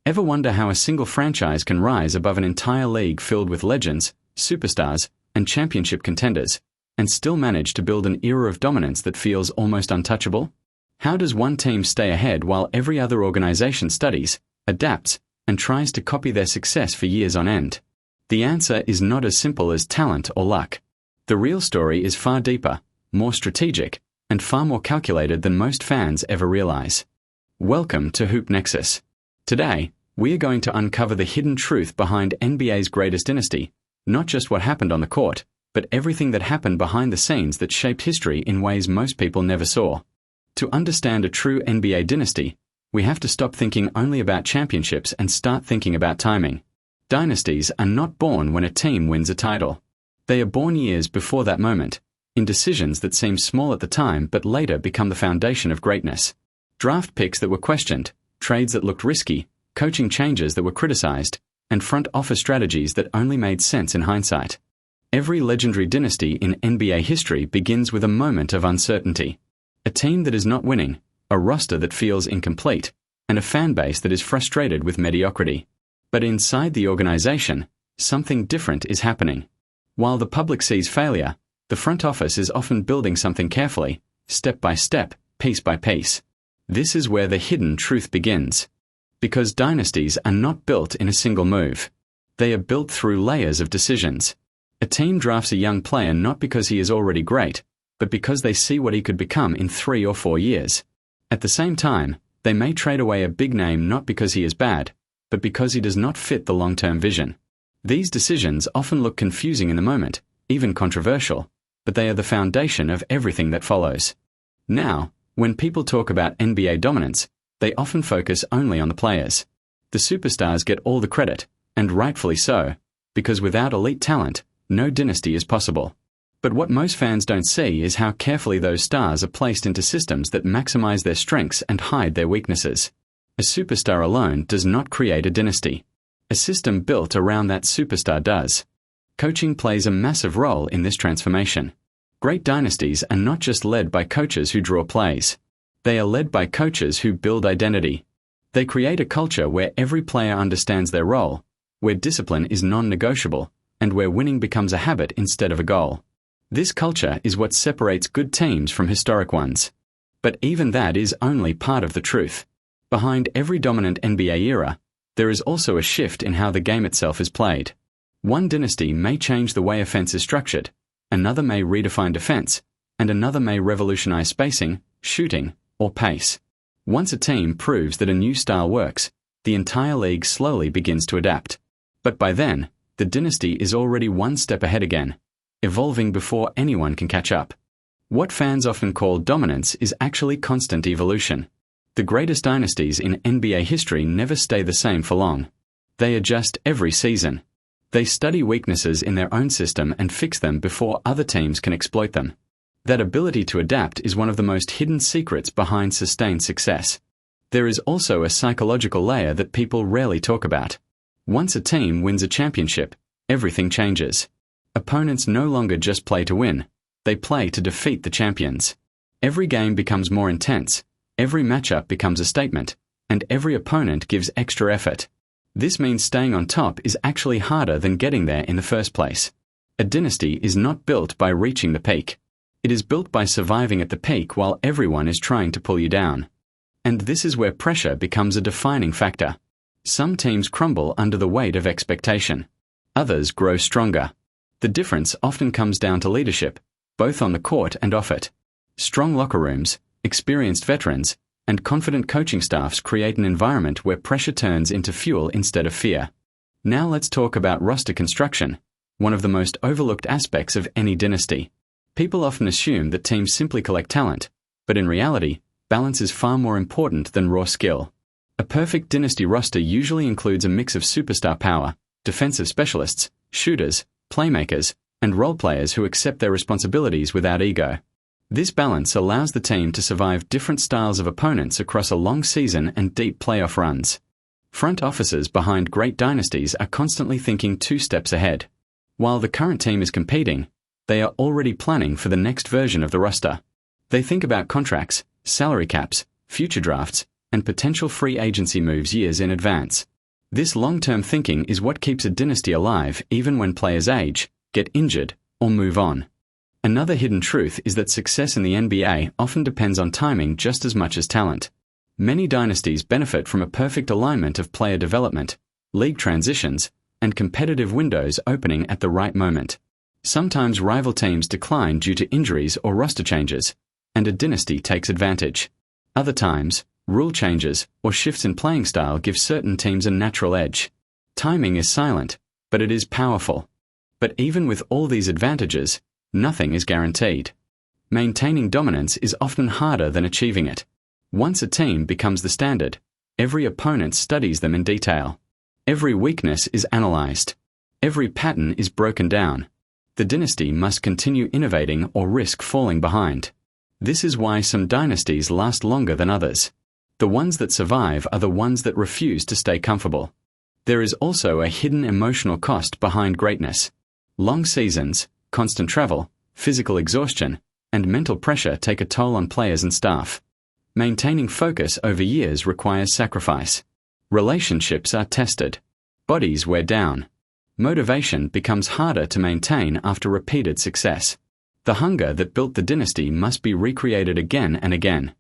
Ever wonder how a single franchise can rise above an entire league filled with legends, superstars, and championship contenders, and still manage to build an era of dominance that feels almost untouchable? How does one team stay ahead while every other organization studies, adapts, and tries to copy their success for years on end? The answer is not as simple as talent or luck. The real story is far deeper, more strategic, and far more calculated than most fans ever realize. Welcome to HoopNexis. Today, we are going to uncover the hidden truth behind NBA's greatest dynasty, not just what happened on the court, but everything that happened behind the scenes that shaped history in ways most people never saw. To understand a true NBA dynasty, we have to stop thinking only about championships and start thinking about timing. Dynasties are not born when a team wins a title. They are born years before that moment, in decisions that seem small at the time but later become the foundation of greatness. Draft picks that were questioned, trades that looked risky, coaching changes that were criticized, and front office strategies that only made sense in hindsight. Every legendary dynasty in NBA history begins with a moment of uncertainty. A team that is not winning, a roster that feels incomplete, and a fan base that is frustrated with mediocrity. But inside the organization, something different is happening. While the public sees failure, the front office is often building something carefully, step by step, piece by piece. This is where the hidden truth begins. Because dynasties are not built in a single move. They are built through layers of decisions. A team drafts a young player not because he is already great, but because they see what he could become in 3 or 4 years. At the same time, they may trade away a big name not because he is bad, but because he does not fit the long-term vision. These decisions often look confusing in the moment, even controversial, but they are the foundation of everything that follows. Now, when people talk about NBA dominance, they often focus only on the players. The superstars get all the credit, and rightfully so, because without elite talent, no dynasty is possible. But what most fans don't see is how carefully those stars are placed into systems that maximize their strengths and hide their weaknesses. A superstar alone does not create a dynasty. A system built around that superstar does. Coaching plays a massive role in this transformation. Great dynasties are not just led by coaches who draw plays. They are led by coaches who build identity. They create a culture where every player understands their role, where discipline is non-negotiable, and where winning becomes a habit instead of a goal. This culture is what separates good teams from historic ones. But even that is only part of the truth. Behind every dominant NBA era, there is also a shift in how the game itself is played. One dynasty may change the way offense is structured, another may redefine defense, and another may revolutionize spacing, shooting, or pace. Once a team proves that a new style works, the entire league slowly begins to adapt. But by then, the dynasty is already one step ahead again, evolving before anyone can catch up. What fans often call dominance is actually constant evolution. The greatest dynasties in NBA history never stay the same for long. They adjust every season. They study weaknesses in their own system and fix them before other teams can exploit them. That ability to adapt is one of the most hidden secrets behind sustained success. There is also a psychological layer that people rarely talk about. Once a team wins a championship, everything changes. Opponents no longer just play to win, they play to defeat the champions. Every game becomes more intense, every matchup becomes a statement, and every opponent gives extra effort. This means staying on top is actually harder than getting there in the first place. A dynasty is not built by reaching the peak. It is built by surviving at the peak while everyone is trying to pull you down. And this is where pressure becomes a defining factor. Some teams crumble under the weight of expectation. Others grow stronger. The difference often comes down to leadership, both on the court and off it. Strong locker rooms, experienced veterans, and confident coaching staffs create an environment where pressure turns into fuel instead of fear. Now let's talk about roster construction, one of the most overlooked aspects of any dynasty. People often assume that teams simply collect talent, but in reality, balance is far more important than raw skill. A perfect dynasty roster usually includes a mix of superstar power, defensive specialists, shooters, playmakers, and role players who accept their responsibilities without ego. This balance allows the team to survive different styles of opponents across a long season and deep playoff runs. Front offices behind great dynasties are constantly thinking 2 steps ahead. While the current team is competing, they are already planning for the next version of the roster. They think about contracts, salary caps, future drafts, and potential free agency moves years in advance. This long-term thinking is what keeps a dynasty alive even when players age, get injured, or move on. Another hidden truth is that success in the NBA often depends on timing just as much as talent. Many dynasties benefit from a perfect alignment of player development, league transitions, and competitive windows opening at the right moment. Sometimes rival teams decline due to injuries or roster changes, and a dynasty takes advantage. Other times, rule changes or shifts in playing style give certain teams a natural edge. Timing is silent, but it is powerful. But even with all these advantages, nothing is guaranteed. Maintaining dominance is often harder than achieving it. Once a team becomes the standard, every opponent studies them in detail. Every weakness is analyzed. Every pattern is broken down. The dynasty must continue innovating or risk falling behind. This is why some dynasties last longer than others. The ones that survive are the ones that refuse to stay comfortable. There is also a hidden emotional cost behind greatness. Long seasons, constant travel, physical exhaustion, and mental pressure take a toll on players and staff. Maintaining focus over years requires sacrifice. Relationships are tested. Bodies wear down. Motivation becomes harder to maintain after repeated success. The hunger that built the dynasty must be recreated again and again.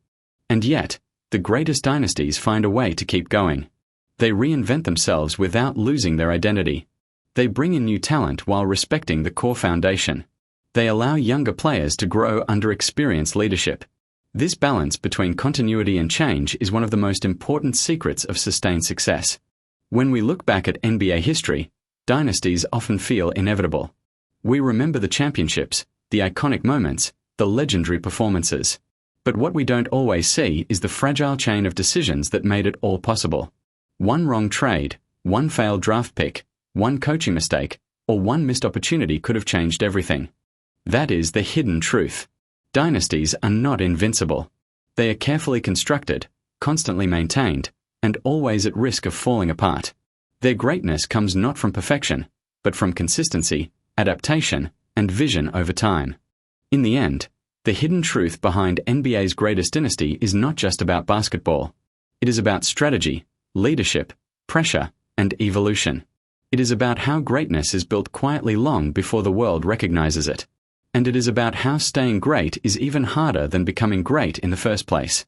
And yet, the greatest dynasties find a way to keep going. They reinvent themselves without losing their identity. They bring in new talent while respecting the core foundation. They allow younger players to grow under experienced leadership. This balance between continuity and change is one of the most important secrets of sustained success. When we look back at NBA history, dynasties often feel inevitable. We remember the championships, the iconic moments, the legendary performances. But what we don't always see is the fragile chain of decisions that made it all possible. One wrong trade, one failed draft pick, one coaching mistake, or one missed opportunity could have changed everything. That is the hidden truth. Dynasties are not invincible. They are carefully constructed, constantly maintained, and always at risk of falling apart. Their greatness comes not from perfection, but from consistency, adaptation, and vision over time. In the end, the hidden truth behind NBA's greatest dynasty is not just about basketball. It is about strategy, leadership, pressure, and evolution. It is about how greatness is built quietly long before the world recognizes it. And it is about how staying great is even harder than becoming great in the first place.